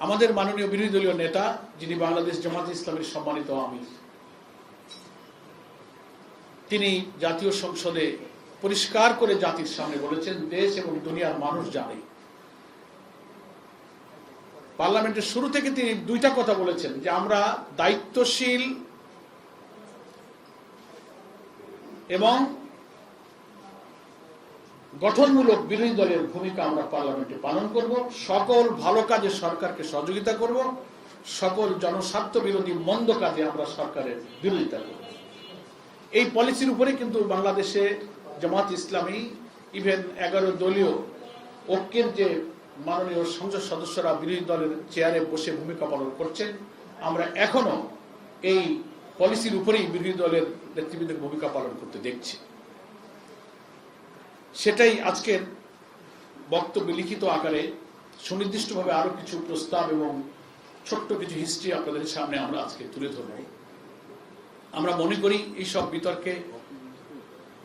আমাদের মাননীয় বিরোধী দলীয় নেতা, যিনি বাংলাদেশ জামাত ইসলামের সম্মানিত আমির, তিনি জাতীয় সংসদে পরিষ্কার করে জাতির সামনে বলেছেন, দেশ এবং দুনিয়ার মানুষ জানে। পার্লামেন্টের শুরু থেকে তিনি দুইটা কথা বলেছেন, যে আমরা দায়িত্বশীল এবং গঠনমূলক বিরোধী দলের ভূমিকা আমরা পার্লামেন্টে পালন করব, সকল ভালো কাজে সরকারকে সহযোগিতা করব, সকল জনস্বার্থ বিরোধী মন্দ কাজে আমরা সরকারের বিরোধিতা করব। এই পলিসির উপরে কিন্তু বাংলাদেশে জামাত ইসলামী ইভেন 11 দলীয় ঐক্যের যে মাননীয় সংসদ সদস্যরা বিরোধী দলের চেয়ারে বসে ভূমিকা পালন করছেন, আমরা এখনো এই পলিসির উপরেই বিরোধী দলের নেতৃবৃন্দের ভূমিকা পালন করতে দেখছি। সেটাই আজকের বক্তব্যে লিখিত আকারে সুনির্দিষ্টভাবে আরো কিছু প্রস্তাব এবং ছোট্ট কিছু হিস্ট্রি আপনাদের সামনে আমরা আজকে তুলে ধরব। আমরা মনে করি এইসব বিতর্কে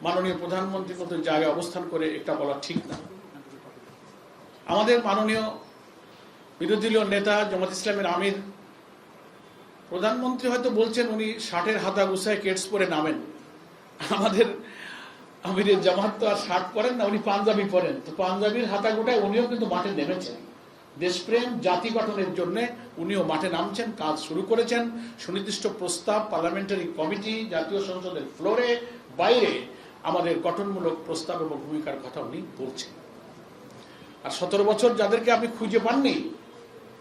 মাননীয় প্রধানমন্ত্রীর মতো জায়গায় অবস্থান করে এটা বলা ঠিক না। আমাদের মাননীয় বিরোধী দলীয় নেতা জামাত ইসলামের আমির, প্রধানমন্ত্রী হয়তো বলছেন উনি শার্টের হাতা গুছায় কেটস পরে নামেন, আমাদের আমিরের জামাত তো আর শার্ট পরেন না, উনি পাঞ্জাবি পরেন। তো পাঞ্জাবির হাতা গোটায় উনিও কিন্তু মাঠে নেমেছেন, দেশপ্রেম জাতি গঠনের জন্য উনিও মাঠে নামছেন, কাজ শুরু করেছেন। সুনির্দিষ্ট প্রস্তাব পার্লামেন্টারি কমিটি, জাতীয় সংসদের ফ্লোরে, বাইরে আমাদের গঠনমূলক প্রস্তাব এবং ভূমিকার কথা উনি বলছেন। আর 17 বছর যাদেরকে আপনি খুঁজে পাননি,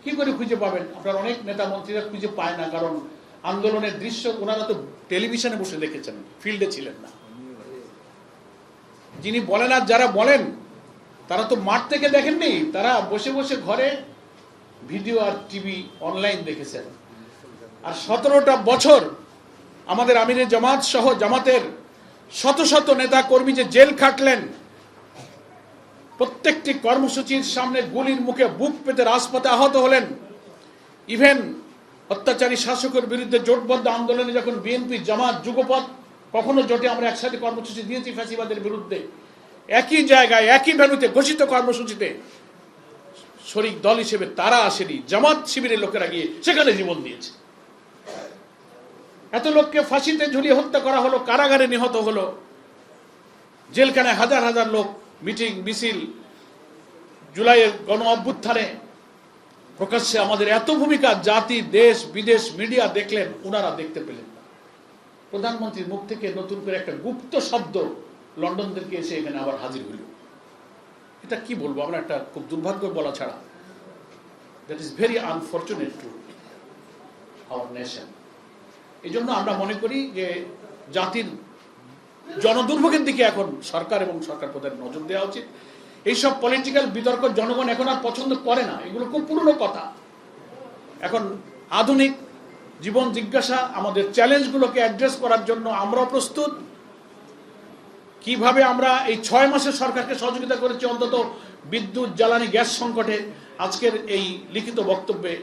কি করে খুঁজে পাবেন? আপনার অনেক নেতা মন্ত্রীরা খুঁজে পায় না, কারণ আন্দোলনের দৃশ্য ওনারা তো টেলিভিশনে বসে দেখেছেন, ফিল্ডে ছিলেন না। যিনি বলেন আর যারা বলেন তারা তো মাঠ থেকে দেখেননি, তারা বসে বসে ঘরে ভিডিও আর টিভি অনলাইন দেখেছেন। আর 17টা বছর আমাদের আমিরের জামাত সহ জামাতের শত শত নেতা কর্মী যে জেল খাটলেন, প্রত্যেকটি কর্মসূচির সামনে গুলির মুখে বুক পেতে রাজপথে আহত হলেন। ইভেন অত্যাচারী শাসকের বিরুদ্ধে জোটবদ্ধ আন্দোলনে যখন বিএনপি জামাত যুগপৎ, কখনো জোটে আমরা একসাথে কর্মসূচি দিয়েছি ফ্যাসিবাদের বিরুদ্ধে, একই জায়গায় একই ভেন্যুতে ঘোষিত কর্মসূচিতে শরিক দল হিসেবে তারা আসেনি, জামাত শিবিরের লোকেরা গিয়ে সেখানে জীবন দিয়েছে। এত লোককে ফাঁসিতে ঝুলিয়ে হত্যা করা হলো, কারাগারে নিহত হলো, জেলখানায় হাজার হাজার লোক মিটিং মিছিল, জুলাইয়ের গণ অভ্যুত্থানে প্রকাশ্যে আমাদের এত ভূমিকা জাতি দেশ বিদেশ মিডিয়া দেখলেন, ওনারা দেখতে পেলেন না। প্রধানমন্ত্রীর মুখ থেকে নতুন করে একটা গুপ্ত শব্দ লন্ডন থেকে এসে এখানে আবার হাজির হইল। এটা কি বলবো আমরা, একটা খুব দুর্ভাগ্য বলা ছাড়া। That is very unfortunate to our nation. এই জন্য আমরা মনে করি যে জাতির জনদুর্ভোগের দিকে এখন সরকার এবং সরকার প্রধানের নজর দেওয়া উচিত। এইসব পলিটিক্যাল বিতর্ক জনগণ এখন আর পছন্দ করে না, এগুলো খুব পুরনো কথা। এখন আধুনিক জীবন জিজ্ঞাসা, আমাদের চ্যালেঞ্জগুলোকে অ্যাড্রেস করার জন্য আমরা প্রস্তুত। কিভাবে আমরা এই 6 মাসে সরকারকে সহযোগিতা করেছি অন্তত বিদ্যুৎ জ্বালানি গ্যাস সংকটে, আজকের এই লিখিত বক্তব্যে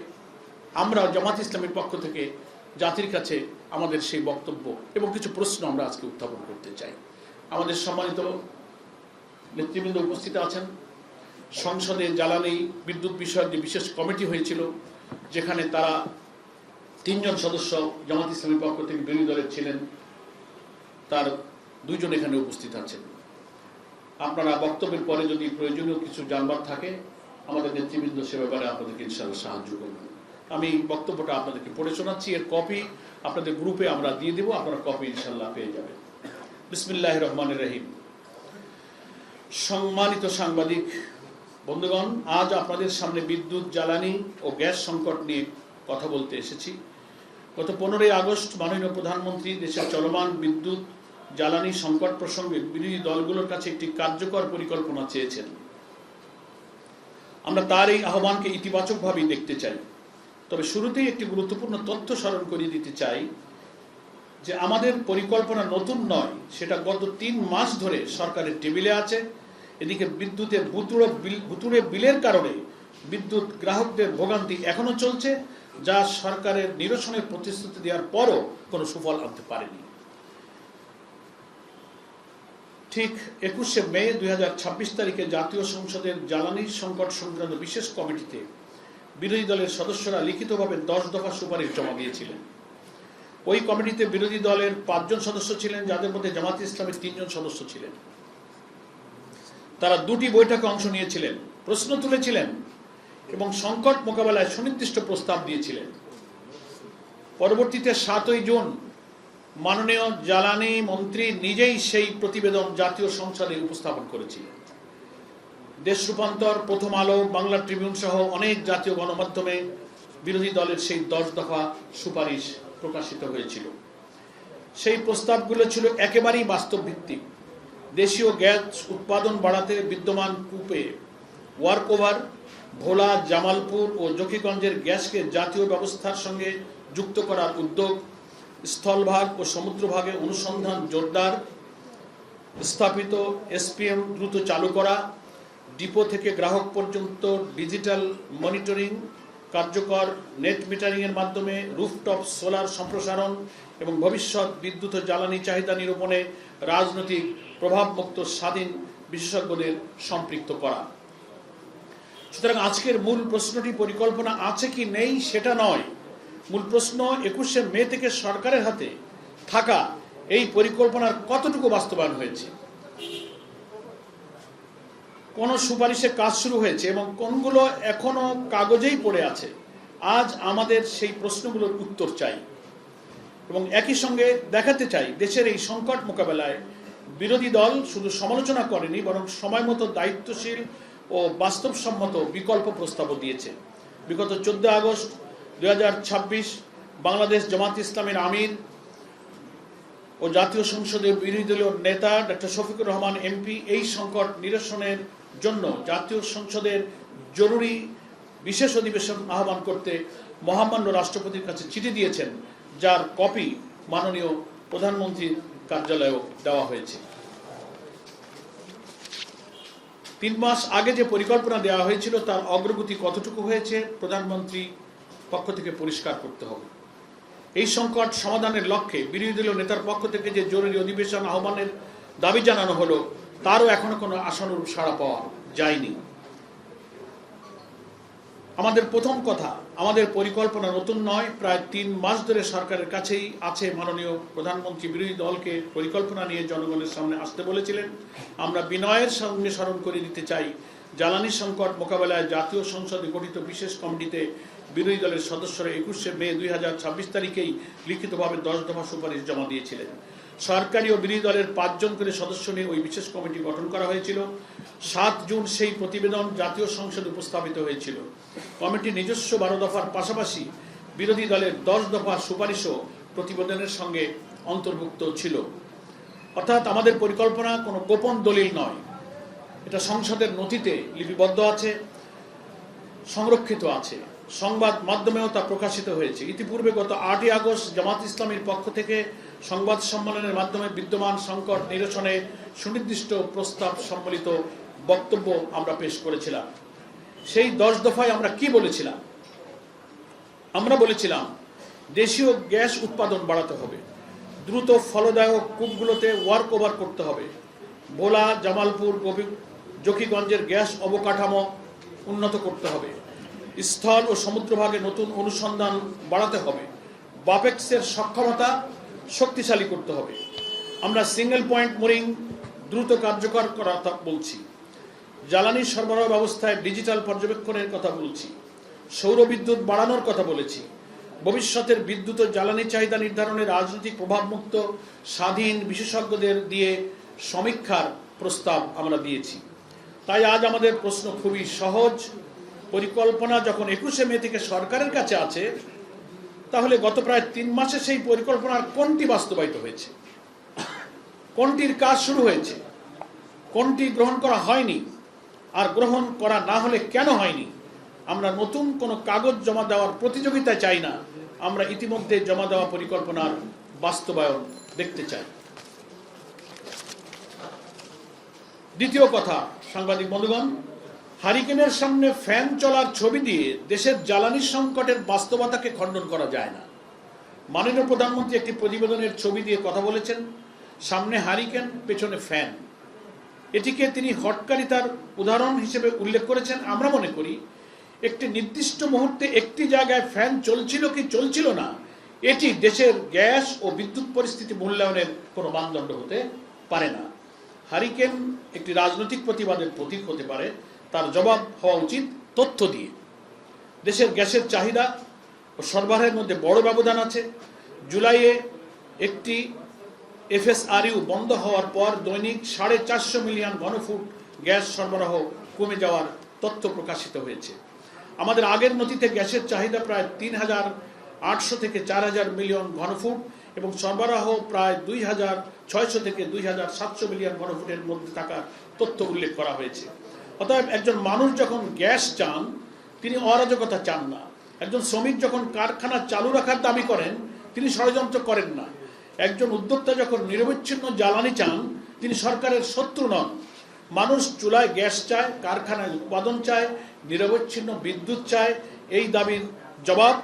আমরা জামাত ইসলামের পক্ষ থেকে জাতির কাছে আমাদের সেই বক্তব্য এবং কিছু প্রশ্ন আমরা আজকে উত্থাপন করতে চাই। আমাদের সম্মানিত নেতৃবৃন্দ উপস্থিত আছেন। সংসদে জ্বালানি বিদ্যুৎ বিষয়ক যে বিশেষ কমিটি হয়েছিল, যেখানে তারা 3 জন সদস্য জামাত ইসলামের পক্ষ থেকে বিরোধী দলের ছিলেন, তার 2 জন এখানে উপস্থিত আছেন। আপনারা বক্তব্যের পরে যদি প্রয়োজনীয় কিছু জানবার থাকে, আমাদের নেতৃবৃন্দ সে ব্যাপারে আপনাদেরকে ইনশাআল্লাহ সাহায্য করবেন। আমি বক্তব্যটা আপনাদেরকে পড়ে শোনাচ্ছি, এর কপি আপনাদের গ্রুপে আমরা দিয়ে দেব, আপনারা কপি ইনশাআল্লাহ পেয়ে যাবেন। বিসমিল্লাহির রহমানির রহিম। সম্মানিত সাংবাদিক বন্ধুগণ, আজ আপনাদের সামনে বিদ্যুৎ জ্বালানি ও গ্যাস সংকট নিয়ে কথা বলতে এসেছি। গত 15ই আগস্ট মাননীয় প্রধানমন্ত্রী দেশের চলমান বিদ্যুৎ জ্বালানি সংকট প্রসঙ্গে বিরোধী দলগুলোর কাছে একটি কার্যকর পরিকল্পনা চেয়েছেন। আমরা তার এই আহ্বানকে ইতিবাচকভাবেই দেখতে চাই। তবে শুরুতেই একটি গুরুত্বপূর্ণ তথ্য স্মরণ করিয়ে দিতে চাই যে আমাদের পরিকল্পনা নতুন নয়, সেটা গত 3 মাস ধরে সরকারের টেবিলে আছে। এদিকে বিদ্যুতের ভুতুড়ে বিলের কারণে বিদ্যুৎ গ্রাহকদের ভোগান্তি এখনো চলছে, যা সরকারের নিরসনের প্রতিশ্রুতি দেওয়ার পরও কোনো সুফল আনতে পারেনি। ঠিক 21শে মে 2026 তারিখে জাতীয় সংসদের জ্বালানি সংকট সংক্রান্ত বিশেষ কমিটিতে বিরোধী দলের সদস্যরা লিখিতভাবে 10 দফা সুপারিশ জমা দিয়েছিলেন। ওই কমিটিতে বিরোধী দলের 5 জন সদস্য ছিলেন, যাদের মধ্যে জামায়াতে ইসলামের 3 জন সদস্য ছিলেন। তারা 2টি বৈঠকে অংশ নিয়েছিলেন, প্রশ্ন তুলেছিলেন এবং সংকট মোকাবেলায় সুনির্দিষ্ট প্রস্তাব দিয়েছিলেন। পরবর্তীতে 7ই জুন মাননীয় জ্বালানি মন্ত্রী নিজেই সেই প্রতিবেদন জাতীয় সংসদে উপস্থাপন করেছিলেন। দেশ রূপান্তর, প্রথম আলো, বাংলা ট্রিবিউন সহ অনেক জাতীয় গণমাধ্যমে বিরোধী দলের সেই 10 দফা সুপারিশ প্রকাশিত হয়েছিল। সেই প্রস্তাবগুলো ছিল একেবারেই বাস্তব ভিত্তিক। দেশীয় গ্যাস উৎপাদন বাড়াতে বিদ্যমান কূপে ওয়ার্ক ওভার, ভোলা, জামালপুর ও জকিগঞ্জের গ্যাসকে জাতীয় ব্যবস্থার সঙ্গে যুক্ত করার উদ্যোগ, স্থলভাগ ও সমুদ্রভাগে অনুসন্ধান জোরদার, স্থাপিত এসপিএম দ্রুত চালু করা, ডিপো থেকে গ্রাহক পর্যন্ত ডিজিটাল মনিটরিং কার্যকর, নেট মিটারিংয়ের মাধ্যমে রুফটপ সোলার সম্প্রসারণ এবং ভবিষ্যৎ বিদ্যুৎ ও জ্বালানি চাহিদা নিরূপণে রাজনৈতিক প্রভাবমুক্ত স্বাধীন বিশেষজ্ঞদের সম্পৃক্ত করা। সুতরাং আজকের মূল প্রশ্নটি পরিকল্পনা আছে কি নেই সেটা নয়, মূল প্রশ্ন 21শে মে থেকে সরকারের হাতে থাকা এই পরিকল্পনার কতটুকু বাস্তবায়ন হয়েছে, কোন সুপারিশে কাজ শুরু হয়েছে এবং কোনগুলো এখনো কাগজেই পড়ে আছে। আজ আমাদের সেই প্রশ্নগুলোর উত্তর চাই এবং একই সঙ্গে দেখাতে চাই দেশের এই সংকট মোকাবেলায় বিরোধী দল শুধু সমালোচনা করেনি, বরং সময় মতো দায়িত্বশীল ও বাস্তবসম্মত বিকল্প প্রস্তাবও দিয়েছে। বিগত 14 আগস্ট 2026 বাংলাদেশ জামায়াতে ইসলামের আমির ও জাতীয় সংসদের বিরোধী দলীয় নেতা ডক্টর শফিকুর রহমান এমপি এই সংকট নিরসনের জন্য জাতীয় সংসদের জরুরি বিশেষ অধিবেশন আহ্বান করতে মহামান্য রাষ্ট্রপতির কাছে চিঠি দিয়েছেন, যার কপি মাননীয় প্রধানমন্ত্রীর কার্যালয়েও দেওয়া হয়েছে। 3 মাস আগে যে পরিকল্পনা দেওয়া হয়েছিল তার অগ্রগতি কতটুকু হয়েছে প্রধানমন্ত্রী পক্ষ থেকে পরিষ্কার করতে হবে। এই সংকট সমাধানের লক্ষ্যে বিরোধী দলীয় নেতার পক্ষ থেকে যে জরুরি অধিবেশন আহ্বানের দাবি জানানো হলো তারও এখনো কোনো আশানুরূপ সাড়া পাওয়া যায়নি। আমাদের প্রথম কথা, আমাদের পরিকল্পনা নতুন নয়। প্রায় 3 মাস ধরে সরকারের কাছেই আছে। মাননীয় প্রধানমন্ত্রী বিরোধী দলকে পরিকল্পনা নিয়ে জনগণের সামনে আসতে বলেছিলেন। আমরা বিনয়ের সঙ্গে স্মরণ করে দিতে চাই, জ্বালানি সংকট মোকাবেলায় জাতীয় সংসদে গঠিত বিশেষ কমিটিতে বিরোধী দলের সদস্যরা 21শে মে 2026 তারিখেই লিখিতভাবে 10 দফা সুপারিশ জমা দিয়েছিলেন। সরকারি ও বিরোধী দলের 5 জন করে সদস্য নিয়ে ওই বিশেষ কমিটি গঠন করা হয়েছিল। 7 জুন সেই প্রতিবেদন জাতীয় সংসদে উপস্থাপিত হয়েছিল। কমিটির নিজস্ব 12 দফার পাশাপাশি বিরোধী দলের 10 দফা সুপারিশও প্রতিবেদনের সঙ্গে অন্তর্ভুক্ত ছিল। অর্থাৎ আমাদের পরিকল্পনা কোনো গোপন দলিল নয়, এটা সংসদের নথিতে লিপিবদ্ধ আছে, সংরক্ষিত আছে, সংবাদ মাধ্যমেও তা প্রকাশিত হয়েছে। ইতিপূর্বে গত 8ই আগস্ট জামাত ইসলামীর পক্ষ থেকে সংবাদ সম্মেলনের মাধ্যমে বিদ্যমান সংকট নিরসনে সুনির্দিষ্ট প্রস্তাব সম্বলিত বক্তব্য আমরা পেশ করেছিলাম। সেই 10 দফায় আমরা কি বলেছিলাম? আমরা বলেছিলাম দেশীয় গ্যাস উৎপাদন বাড়াতে হবে, দ্রুত ফলদায়ক কূপগুলোতে ওয়ার্ক ওভার করতে হবে, ভোলা, জামালপুর, জকিগঞ্জের গ্যাস অবকাঠামো উন্নত করতে হবে, স্থল ও সমুদ্রভাগে নতুন অনুসন্ধান বাড়াতে হবে, বাপেক্সের সক্ষমতা শক্তিশালী করতে হবে। আমরা সিঙ্গেল পয়েন্ট মোরিং দ্রুত কার্যকর করার কথা বলছি, জ্বালানি সরবরাহ ব্যবস্থায় ডিজিটাল পর্যবেক্ষণের কথা বলছি, সৌর বিদ্যুৎ বাড়ানোর কথা বলেছি, ভবিষ্যতের বিদ্যুৎ ও জ্বালানি চাহিদা নির্ধারণে রাজনৈতিক প্রভাবমুক্ত স্বাধীন বিশেষজ্ঞদের দিয়ে সমীক্ষার প্রস্তাব আমরা দিয়েছি। তাই আজ আমাদের প্রশ্ন খুবই সহজ। পরিকল্পনা যখন 21শে মে থেকে সরকারের কাছে আছে, তাহলে গত প্রায় 3 মাসে সেই পরিকল্পনার কোনটি বাস্তবায়িত হয়েছে, কোনটির কাজ শুরু হয়েছে, কোনটি গ্রহণ করা হয়নি, আর গ্রহণ করা না হলে কেন হয়নি? আমরা নতুন কোনো কাগজ জমা দেওয়ার প্রতিযোগিতা চাই না, আমরা ইতিমধ্যে জমা দেওয়া পরিকল্পনার বাস্তবায়ন দেখতে চাই। দ্বিতীয় কথা, সাংবাদিক বন্ধুগণ, হারিকেনের সামনে ফ্যান চলার ছবি দিয়ে দেশের জ্বালানি সংকটের বাস্তবতাকে খণ্ডন করা যায় না। মাননীয় প্রধানমন্ত্রী একটি প্রতিবেদনের ছবি দিয়ে কথা বলেছেন, সামনে হারিকেন, পেছনে ফ্যান। এটিকে তিনি হটকারিতার উদাহরণ হিসেবে উল্লেখ করেছেন। আমরা মনে করি একটি নির্দিষ্ট মুহূর্তে একটি জায়গায় ফ্যান চলছিল কি চলছিল না এটি দেশের গ্যাস ও বিদ্যুৎ পরিস্থিতি মূল্যায়নের কোনো মানদণ্ড হতে পারে না। হারিকেন একটি রাজনৈতিক প্রতিবাদের প্রতীক হতে পারে, তার জবাব হওয়া উচিত তথ্য দিয়ে। দেশের গ্যাসের চাহিদা ও সরবরাহের মধ্যে বড় ব্যবধান আছে। জুলাইয়ে একটি এফএসআরইউ বন্ধ হওয়ার পর দৈনিক 450 মিলিয়ন ঘনফুট গ্যাস সরবরাহ কমে যাওয়ার তথ্য প্রকাশিত হয়েছে। আমাদের আগের নথিতে গ্যাসের চাহিদা প্রায় 3800 থেকে 4000 মিলিয়ন ঘনফুট এবং সরবরাহ প্রায় 2600 থেকে 2700 মিলিয়ন ঘনফুটের মধ্যে থাকার তথ্য উল্লেখ করা হয়েছে। অতএব একজন মানুষ যখন গ্যাস চান তিনি অরাজকতা চান না। একজন শ্রমিক যখন কারখানা চালু রাখার দাবি করেন তিনি ষড়যন্ত্র করেন না। একজন উদ্যোক্তা যখন নিরবচ্ছিন্ন জ্বালানি চান তিনি সরকারের শত্রু নন। মানুষ চুলায় গ্যাস চায়, কারখানায় উৎপাদন চায়, নিরবচ্ছিন্ন বিদ্যুৎ চায়। এই দাবির জবাব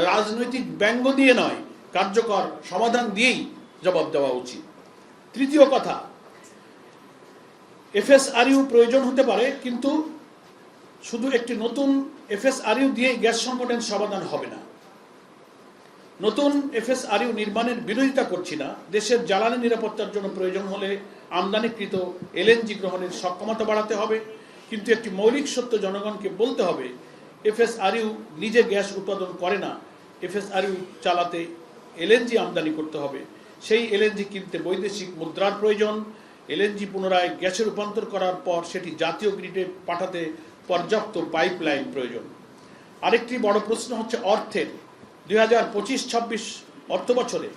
রাজনৈতিক ব্যঙ্গ দিয়ে নয়, কার্যকর সমাধান দিয়েই জবাব দেওয়া উচিত। তৃতীয় কথা, এফএসআরইউ প্রয়োজন হতে পারে, কিন্তু শুধু একটি নতুন এফএসআরইউ দিয়ে গ্যাস সংকটের সমাধান হবে না। নতুন এফএসআরইউ নির্মাণের বিরোধিতা করছি না। দেশের জ্বালানি নিরাপত্তার জন্য প্রয়োজন হলে আমদানিকৃত এলএনজি গ্রহণের সক্ষমতা বাড়াতে হবে, কিন্তু একটি মৌলিক সত্য জনগণকে বলতে হবে, এফএসআরইউ নিজে গ্যাস উৎপাদন করে না। এফএসআরইউ চালাতে এলএনজি আমদানি করতে হবে। সেই এলএনজি কিনতে বৈদেশিক মুদ্রার প্রয়োজন। এলএনজি পুনরায় গ্যাসে রূপান্তর করার পর সেটি জাতীয় গ্রিডে পাঠাতে পর্যাপ্ত পাইপলাইন প্রয়োজন। আরেকটি বড় প্রশ্ন হচ্ছে অর্থের। 2025-26 অর্থ বছরে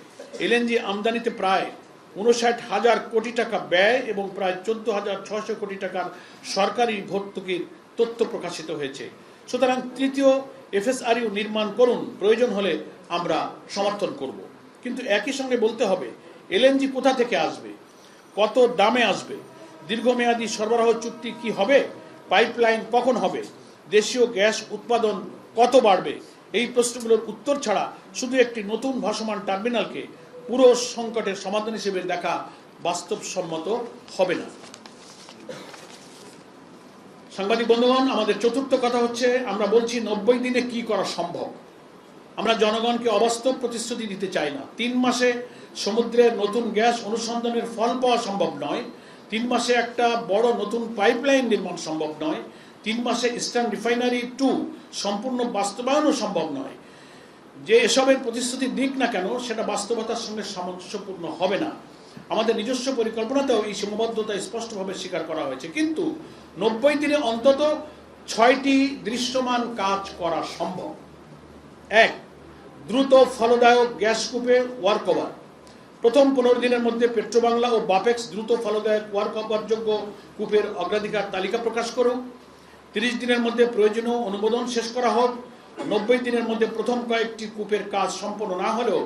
এলএনজি আমদানিতে প্রায় 59,000 কোটি টাকা ব্যয় এবং প্রায় 14,600 কোটি টাকার সরকারি ভর্তুকির তথ্য প্রকাশিত হয়েছে। সুতরাং তৃতীয় এফএসআরইউ নির্মাণ করুন, প্রয়োজন হলে আমরা সমর্থন করব। কিন্তু একই সঙ্গে বলতে হবে এলএনজি কোথা থেকে আসবে, কত দামে আসবে, দীর্ঘমেয়াদী সরবরাহ চুক্তি কি হবে, পাইপলাইন কখন হবে, দেশীয় গ্যাস উৎপাদন কত বাড়বে। এই প্রশ্নগুলোর উত্তর ছাড়া শুধু একটি নতুন ভাসমান টার্মিনালকে পুরো সংকটের সমাধান হিসেবে দেখা বাস্তবসম্মত হবে না। সাংবাদিক বন্ধুগণ, আমাদের চতুর্থ কথা হচ্ছে আমরা বলছি 90 দিনে কি করা সম্ভব। আমরা জনগণকে অবাস্তব প্রতিশ্রুতি দিতে চাই না। 3 মাসে সমুদ্রের নতুন গ্যাস অনুসন্ধানের ফল পাওয়া সম্ভব নয়। 3 মাসে একটা বড় নতুন পাইপলাইন নির্মাণ সম্ভব নয়। 3 মাসে ইস্টার্ন রিফাইনারি 2 সম্পূর্ণ বাস্তবায়নও সম্ভব নয়। যে এসবের প্রতিশ্রুতি দিক না কেন সেটা বাস্তবতার সঙ্গে সামঞ্জস্যপূর্ণ হবে না। আমাদের নিজস্ব পরিকল্পনাতেও এই সীমাবদ্ধতা স্পষ্টভাবে স্বীকার করা হয়েছে। কিন্তু 90 দিনে অন্তত 6টি দৃশ্যমান কাজ করা সম্ভব। 1. দ্রুত ফলদায়ক গ্যাস কূপে ওয়ার্কওভার। প্রথম 15 দিনের মধ্যে পেট্রোবাংলা ও বাপেক্স দ্রুত ফলদায়ক ওয়ার্কওভারযোগ্য কূপের অগ্রাধিকার তালিকা প্রকাশ করুক। 30 দিনের মধ্যে প্রয়োজনীয় অনুমোদন শেষ করা হোক। 90 দিনের মধ্যে প্রথম কয়েকটি কূপের কাজ সম্পন্ন না হলেও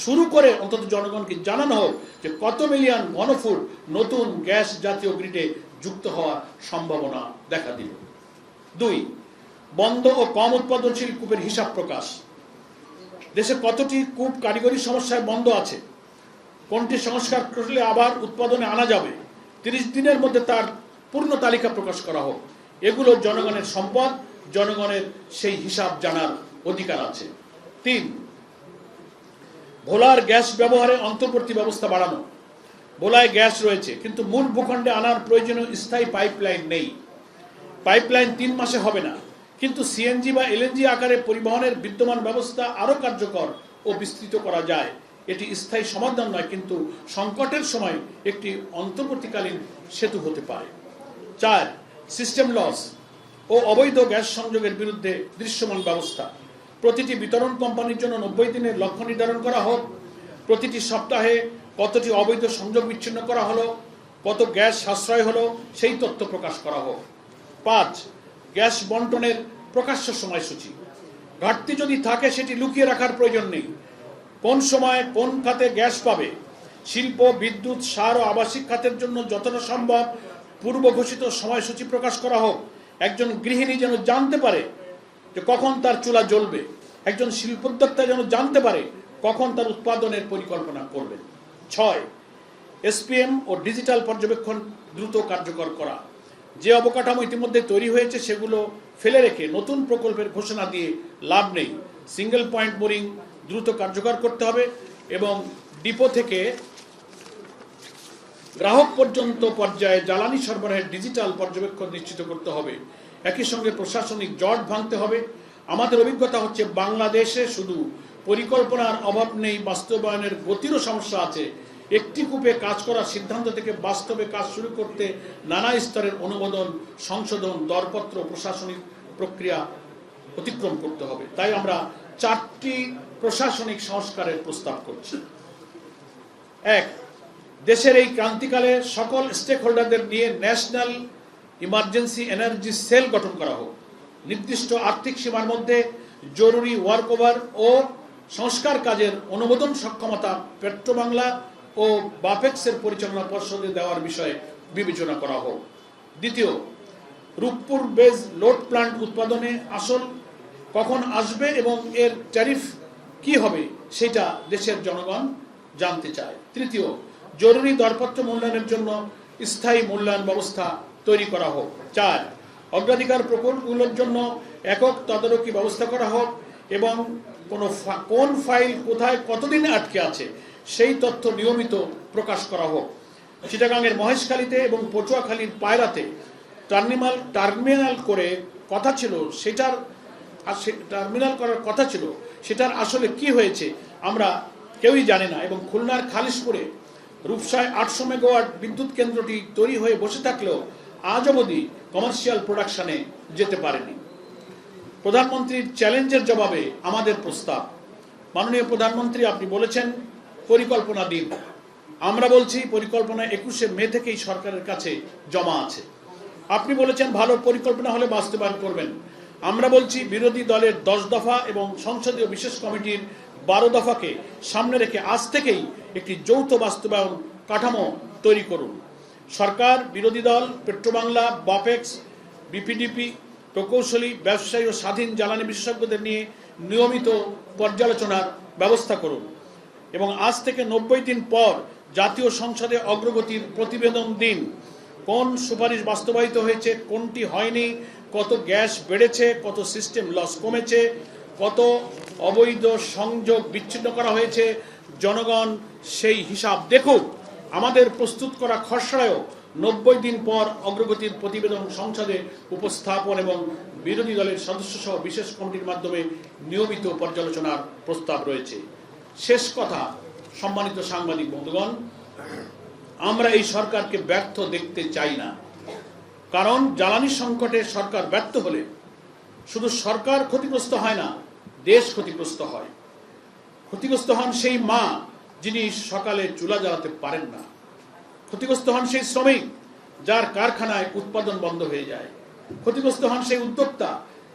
শুরু করে অন্তত জনগণকে জানানো হোক যে কত মিলিয়ন ঘনফুট নতুন গ্যাস জাতীয় গ্রিডে যুক্ত হওয়ার সম্ভাবনা দেখা দিল। 2. বন্ধ ও কম উৎপাদনশীল কূপের হিসাব প্রকাশ। দেশে কতটি কূপ কারিগরি সমস্যায় বন্ধ আছে, কোনটি সংস্কার করলে আবার উৎপাদনে আনা যাবে, 30 দিনের মধ্যে তার পূর্ণ তালিকা প্রকাশ করা হোক। এগুলো জনগণের সম্পদ, জনগণের সেই হিসাব জানার অধিকার আছে। 3. ভোলার গ্যাস ব্যবহারে অন্তর্বর্তী ব্যবস্থা বাড়ানো। ভোলায় গ্যাস রয়েছে কিন্তু মূল ভূখণ্ডে আনার প্রয়োজনীয় স্থায়ী পাইপলাইন নেই। পাইপলাইন 3 মাসে হবে না, কিন্তু সিএনজি বা এলএনজি আকারে পরিবহনের বিদ্যমান ব্যবস্থা আরও কার্যকর ও বিস্তৃত করা যায়। এটি স্থায়ী সমাধান নয়, কিন্তু সংকটের সময় একটি অন্তর্বর্তীকালীন সেতু হতে পারে। 4. সিস্টেম লস ও অবৈধ গ্যাস সংযোগের বিরুদ্ধে দৃশ্যমান ব্যবস্থা। প্রতিটি বিতরণ কোম্পানির জন্য 90 দিনের লক্ষ্য নির্ধারণ করা হোক। প্রতিটি সপ্তাহে কতটি অবৈধ সংযোগ বিচ্ছিন্ন করা হলো, কত গ্যাস সাশ্রয় হলো সেই তথ্য প্রকাশ করা হোক। 5. গ্যাস বন্টনের প্রকাশ্য সময়সূচি। ঘাটতি যদি থাকে সেটি লুকিয়ে রাখার প্রয়োজন নেই। কোন সময় কোন খাতে গ্যাস পাবে, শিল্প, বিদ্যুৎ, সার ও আবাসিক খাতের জন্য যতটা সম্ভব পূর্ব ঘোষিত সময়সূচি প্রকাশ করা হোক। একজন গৃহিণী যেন জানতে পারে যে কখন তার চুলা জ্বলবে, একজন শিল্পোদ্যোক্তা যেন জানতে পারে কখন তার উৎপাদনের পরিকল্পনা করবেন। 6. এসপিএম ও ডিজিটাল পর্যবেক্ষণ দ্রুত কার্যকর করা। যে অবকাঠামো ইতিমধ্যে তৈরি হয়েছে সেগুলো ফেলে রেখে নতুন প্রকল্পের ঘোষণা দিয়ে লাভ নেই। সিঙ্গেল পয়েন্ট বোরিং দ্রুত কার্যকর করতে হবে এবং ডিপো থেকে গ্রাহক পর্যন্ত পর্যায়ে জ্বালানি সরবরাহের ডিজিটাল পর্যবেক্ষণ নিশ্চিত করতে হবে। একই সঙ্গে প্রশাসনিক জট ভাঙতে হবে। আমাদের অভিজ্ঞতা হচ্ছে বাংলাদেশে শুধু পরিকল্পনার অভাব নেই, বাস্তবায়নের গতিরও সমস্যা আছে। একটি কূপে কাজ করার সিদ্ধান্ত থেকে বাস্তবে কাজ শুরু করতে নানা স্তরের অনুমোদন, সংশোধন, দরপত্র, প্রশাসনিক প্রক্রিয়া অতিক্রম করতে হবে। তাই আমরা 4টি প্রশাসনিক সংস্কারের প্রস্তাব করছি। 1, দেশের এই ক্রান্তিকালে সকল স্টেক হোল্ডারদের নিয়ে ন্যাশনাল ইমার্জেন্সি এনার্জি সেল গঠন করা হোক। নির্দিষ্ট আর্থিক সীমার মধ্যে জরুরি ওয়ার্ক ওভার ও সংস্কার কাজের অনুমোদন সক্ষমতা পেট্রোবাংলা ও বাপেক্সের পরিচালনা পর্ষদে দেওয়ার বিষয়ে বিবেচনা করা হোক। 2, রূপপুর বেজ লোড প্লান্ট উৎপাদনে আসল কখন আসবে এবং এর ট্যারিফ কি হবে সেটা দেশের জনগণ জানতে চায়। 3, জরুরি দরপত্র মূল্যায়নের জন্য স্থায়ী মূল্যায়ন ব্যবস্থা তৈরি করা হোক। 4, অগ্রাধিকার প্রকল্পগুলোর জন্য একক তদারকি ব্যবস্থা করা হোক এবং কোন ফাইল কোথায় কতদিন আটকে আছে সেই তথ্য নিয়মিত প্রকাশ করা হোক। চিটাগাংয়ের মহেশখালীতে এবং পটুয়াখালীর পায়রাতে টার্মিনাল করে কথা ছিল টার্মিনাল করার কথা ছিল সেটার আসলে কি হয়েছে আমরা কেউই জানি না। এবং খুলনার খালিশপুরে রূপসায় 800 মেগাওয়াট বিদ্যুৎ কেন্দ্রটি তৈরি হয়ে বসে থাকলেও আজ অবধি কমার্শিয়াল প্রোডাকশনে যেতে পারেনি। প্রধানমন্ত্রীর চ্যালেঞ্জের জবাবে আমাদের প্রস্তাব। মাননীয় প্রধানমন্ত্রী, আপনি বলেছেন পরিকল্পনা দিন। আমরা বলছি পরিকল্পনা 21শে মে থেকেই সরকারের কাছে জমা আছে। আপনি বলেছেন ভালো পরিকল্পনা হলে বাস্তবায়ন করবেন। আমরা বলছি বিরোধী দলের 10 দফা এবং সংসদীয় বিশেষ কমিটির 12 দফাকে সামনে রেখে আজ থেকেই একটি যৌথ বাস্তবায়ন কাঠামো তৈরি করুন। সরকার, বিরোধী দল, পেট্রোবাংলা, বাপেক্স, বিপিডিপি, প্রকৌশলী, ব্যবসায়ী ও স্বাধীন জ্বালানি বিশেষজ্ঞদের নিয়ে নিয়মিত পর্যালোচনার ব্যবস্থা করুন এবং আজ থেকে 90 দিন পর জাতীয় সংসদে অগ্রগতির প্রতিবেদন দিন। কোন সুপারিশ বাস্তবায়িত হয়েছে, কোনটি হয়নি, কত গ্যাস বেড়েছে, কত সিস্টেম লস কমেছে, কত অবৈধ সংযোগ বিচ্ছিন্ন করা হয়েছে, জনগণ সেই হিসাব দেখুক। আমাদের প্রস্তুত করা খসড়ায়ও 90 দিন পর অগ্রগতির প্রতিবেদন সংসদে উপস্থাপন এবং বিরোধী দলের সদস্য সহ বিশেষ কমিটির মাধ্যমে নিয়মিত পর্যালোচনার প্রস্তাব রয়েছে। শেষ কথা, সম্মানিত সাংবাদিক বন্ধুগণ, আমরা এই সরকারকে ব্যর্থ দেখতে চাই না। কারণ জ্বালানি সংকটে সরকার ব্যর্থ হলে শুধু সরকার ক্ষতিগ্রস্ত হয় না, দেশ ক্ষতিগ্রস্ত হয়। ক্ষতিগ্রস্ত হন সেই মা যিনি সকালে চুলা জ্বালাতে পারেন না। ক্ষতিগ্রস্ত হন সেই শ্রমিক যার কারখানায় উৎপাদন বন্ধ হয়ে যায়। ক্ষতিগ্রস্ত হন সেই উদ্যোক্তা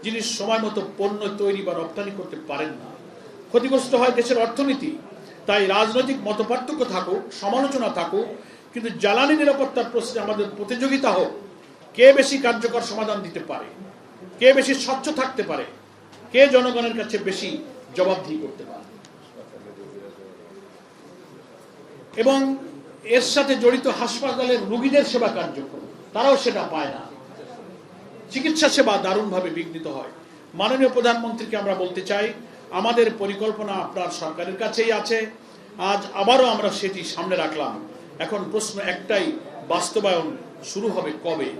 যিনি সময় মতো পণ্য তৈরি বা রপ্তানি করতে পারেন না। ক্ষতিগ্রস্ত হয় দেশের অর্থনীতি। তাই রাজনৈতিক মতপার্থক্য থাকুক, সমালোচনা থাকুক, কিন্তু জ্বালানি নিরাপত্তার প্রশ্নে আমাদের প্রতিযোগিতা হোক। কে বেশি কার্যকর সমাধান দিতে পারে, কে বেশি স্বচ্ছ থাকতে পারে, কে জনগণের কাছে বেশি জবাবদিহি করতে পারে। এবং এর সাথে জড়িত হাসপাতালের রোগীদের সেবা কার্যক্রম, তারাও সেটা পায় না। চিকিৎসা সেবা দারুণভাবে বিঘ্নিত হয়। মাননীয় প্রধানমন্ত্রীকে আমরা বলতে চাই, আমাদের পরিকল্পনা আপনার সরকারের কাছেই আছে। আজ আবারও আমরা সেটি সামনে রাখলাম। এখন প্রশ্ন একটাই, বাস্তবায়ন শুরু হবে কবে?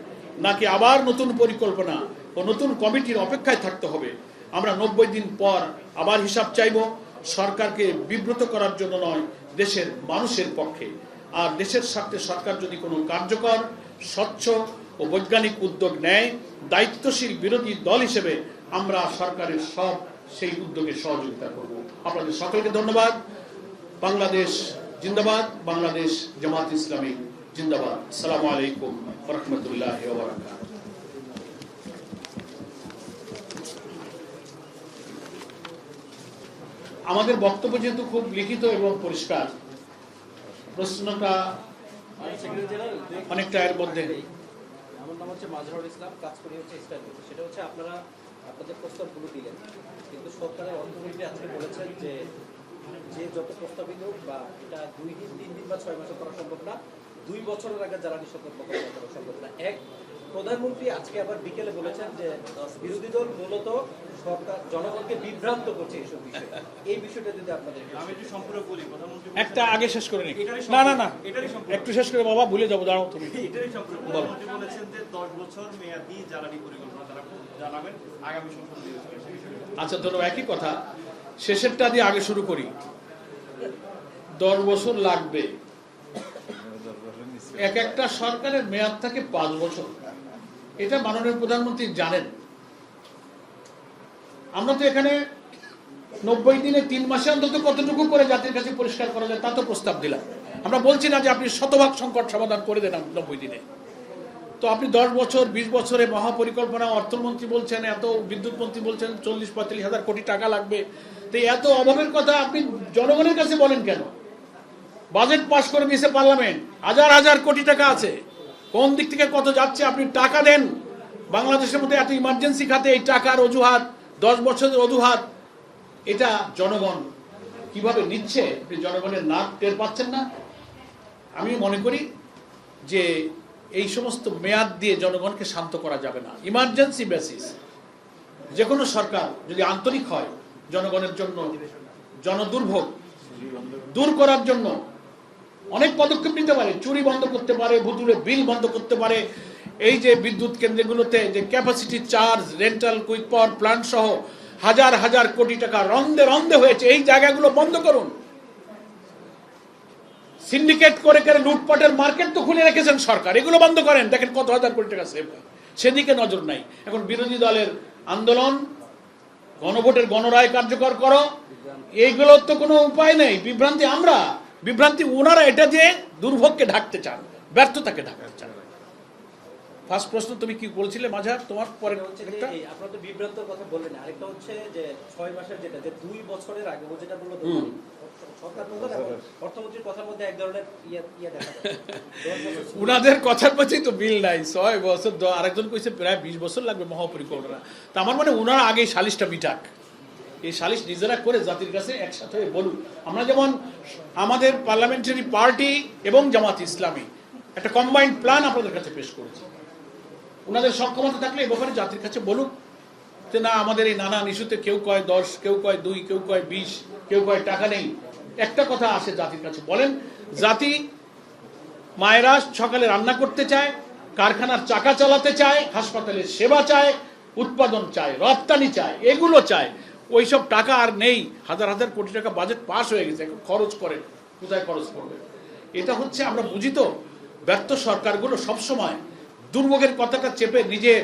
নাকি আবার নতুন পরিকল্পনা ও নতুন কমিটির অপেক্ষায় থাকতে হবে? আমরা 90 দিন পর আবার হিসাব চাইব, সরকারকে বিব্রত করার জন্য নয়, দেশের মানুষের পক্ষে। আর দেশের স্বার্থে সরকার যদি কোনো কার্যকর, স্বচ্ছ ও বৈজ্ঞানিক উদ্যোগ নেয়, দায়িত্বশীল বিরোধী দল হিসেবে আমরা সরকারের সেই উদ্যোগে সহযোগিতা করব। আপনাদের সকলকে ধন্যবাদ। বাংলাদেশ জিন্দাবাদ, বাংলাদেশ জামাত ইসলামী জিন্দাবাদ। আসসালামু আলাইকুম ওয়া রাহমাতুল্লাহি ওয়া বারাকাতুহু। আমাদের বক্তব্য যেহেতু খুব লিখিত এবং পরিষ্কার, প্রশ্নটা অনেকটা এর মধ্যে। আমার নাম হচ্ছে মাজহারুল ইসলাম, কাজ করি হচ্ছে স্টাইল। সেটা হচ্ছে আপনারা আপনাদের প্রস্তাবগুলো দিলেন, কিন্তু সরকারের অর্থনীতি আজকে বলেছেন যে যত প্রস্তাবই হোক বা এটা 2 দিন, 3 দিন বা 6 মাসে করা সম্ভব না, 2 বছরের আগে জ্বালানি সংকট মোকাবিলা করা সম্ভব না। প্রধানমন্ত্রী আজকে আবার বিকেলে বলেছেন যে বিরোধী দল মূলত সরকার জনগণকে বিভ্রান্ত করছে এইসব বিষয়ে। এই বিষয়টা যদি আপনাদের আমি একটু সম্পূর্ণ বলি, প্রধানমন্ত্রী একটা আগে শেষ করে নি। এটারই না না না, এটারই সম্পূর্ণ একটু শেষ করে বাবা, ভুলে যাবো, দাঁড়াও তুমি। এটারই সম্পূর্ণ প্রধানমন্ত্রী বলেছেন যে 10 বছর মেয়াদী জ্বালানি পরিকল্পনা তারা জানাবেন আগামী সংসদ নির্বাচনে। সেই বিষয়ে আচ্ছা ধরো একই কথা, শেষেরটা দিয়ে আগে শুরু করি। 10 বছর লাগবে, এক একটা সরকারের মেয়াদ থাকে 5 বছর, এটা মাননীয় প্রধানমন্ত্রী জানেন। আমরা তো এখানে 90 দিনে 3 মাসে অন্তত কতটুকু করে জাতির কাছে পরিষ্কার করা যায় তা তো প্রস্তাব দিলাম। আমরা বলছি না যে আপনি শতভাগ সংকট সমাধান করে দেন 90 দিনে। তো আপনি 10 বছর 20 বছরে মহাপরিকল্পনা, অর্থমন্ত্রী বলছেন এত, বিদ্যুৎ মন্ত্রী বলছেন 40-45 হাজার কোটি টাকা লাগবে। তো এত অভাবের কথা আপনি জনগণের কাছে বলেন কেন? বাজেট পাস করে দিয়েছে পার্লামেন্ট, হাজার হাজার কোটি টাকা আছে, কোন দিক থেকে কত যাচ্ছে আপনি টাকা দেন। বাংলাদেশের মধ্যে এত ইমার্জেন্সি খাতে এই টাকার অজুহাত, 10 বছরের অজুহাত, এটা জনগণ কিভাবে নিচ্ছে? আপনি জনগণের নাক টের পাচ্ছেন না? আমি মনে করি যে এই সমস্ত মেয়াদ দিয়ে জনগণকে শান্ত করা যাবে না। ইমার্জেন্সি বেসিস যে কোনো সরকার যদি আন্তরিক হয় জনগণের জন্য, জনদুর্ভোগ দূর করার জন্য অনেক পদক্ষেপ নিতে পারে। চুরি বন্ধ করতে পারে, ভুতুরে বিল বন্ধ করতে পারে, এই যে বিদ্যুৎ কেন্দ্রগুলোতে যে capacity charge, rental, quick power plant সহ হাজার হাজার কোটি টাকা রন্দে রন্দে হয়েছে, এই জায়গাগুলো বন্ধ করুন। সিন্ডিকেট করে করে লুটপাটের মার্কেট তো খুলে রেখেছেন সরকার, এগুলো বন্ধ করেন, দেখেন কত হাজার কোটি টাকা সেভ হয়। সেদিকে নজর নাই। এখন বিরোধী দলের আন্দোলন, গণভোটের গণরায় কার্যকর করো, এইগুলোর তো কোনো উপায় নেই। বিভ্রান্তি আমরা, বিভ্রান্তি ওনারা, এটা যে দুর্ভোগকে ঢাকতে চান, ব্যর্থতাকে ঢাকতে চান। ফার্স্ট প্রশ্ন তুমি কি বলছিলে মাঝার, তোমার পরে হচ্ছে যে একটা আপনারা তো বিভ্রান্তর কথা বললেন, আরেকটা হচ্ছে যে 6 মাসের যেটা, যে 2 বছরের আগে ও যেটা বললো সরকার প্রধান এবং অর্থমন্ত্রীর কথার মধ্যে এক ধরনের ইয়া দেখা যায়। উনাদের কথার মধ্যেই তো বিল নাই। 6 বছর, আরেকজন কইছে প্রায় 20 বছর লাগবে মহাপরিকল্পনা। তা আমার মানে ওনারা আগে সালিশটা মিটাক, এই সালিশ নিজেরা করে জাতির কাছে একসাথে বলুন। আমরা যেমন আমাদের পার্লামেন্টারি পার্টি এবং জামাত ইসলামী একটা কম্বাইন্ড প্ল্যান আপনাদের কাছে পেশ করেছি। ওনাদের সক্ষমতা থাকলে এই ব্যাপারে জাতির কাছে বলুন যে না, আমাদের এই নানান ইস্যুতে কেউ কয় 10, কেউ কয় 2, কেউ কয় 20, কেউ কয় টাকা নেই। একটা কথা আসে জাতির কাছে বলেন, জাতি মায়েরা সকালে রান্না করতে চায়, কারখানার চাকা চালাতে চায়, হাসপাতালের সেবা চায়, উৎপাদন চায়, রপ্তানি চায়, এগুলো চায়। ওইসব টাকা আর নেই। হাজার হাজার কোটি টাকা বাজেট পাস হয়ে গেছে, এখন খরচ করে, কোথায় খরচ করবে? এটা হচ্ছে, আমরা বুঝি তো, ব্যর্থ সরকারগুলো সবসময় দুর্ভোগের কথাটা চেপে নিজের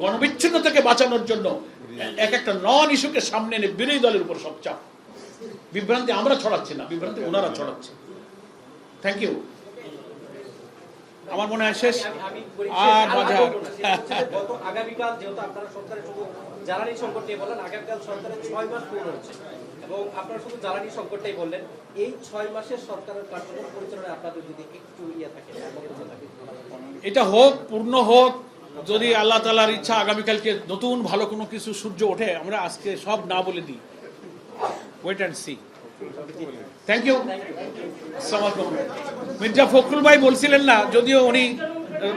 গণবিচ্ছিন্নতাকে বাঁচানোর জন্য এক একটা নন ইস্যুকে সামনে এনে বিরোধী দলের উপর সব চাপ। বিভ্রান্তি আমরা ছড়াচ্ছি না, বিভ্রান্তি ওনারা ছড়াচ্ছে। Thank you. আমার মনে হয় শেষ। আর গত আগামীকাল যেহেতু আপনারা সরকারের শুধু জ্বালানি সংকট নিয়ে বললেন, আগামীকাল সরকারের 6 মাস পূর্ণ হচ্ছে এবং আপনারা শুধু জ্বালানি সংকটটাই বললেন। এই 6 মাসের সরকারের কার্যক্রম পরিচালনায় আপনাদের যদি একটু থাকে, এটা হোক, পূর্ণ হোক, যদি আল্লাহ তাআলার ইচ্ছা আগামীকালকে নতুন ভালো কোনো কিছু সূর্য ওঠে, আমরা আজকে সব না বলে দিই। Wait and see. Thank you. আসসালামু আলাইকুম। মির্জা ফখরুল ভাই বলছিলেন না, যদিও উনি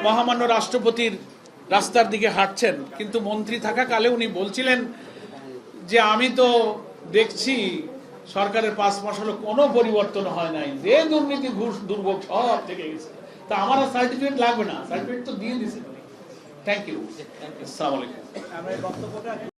মহামান্য রাষ্ট্রপতির রাস্তার দিকে হাঁটছেন, কিন্তু মন্ত্রী থাকাকালে উনি বলছিলেন যে আমি তো দেখছি সরকারের 5 মাস হলো কোনো পরিবর্তন হয় নাই, যে দুর্নীতি, ঘুষ, দুর্ভোগ সব থেকে গেছে। তা আমার সার্টিফিকেট লাগবে না, সার্টিফিকেট তো দিয়ে দিয়েছে। Thank you. আসসালামু আলাইকুম।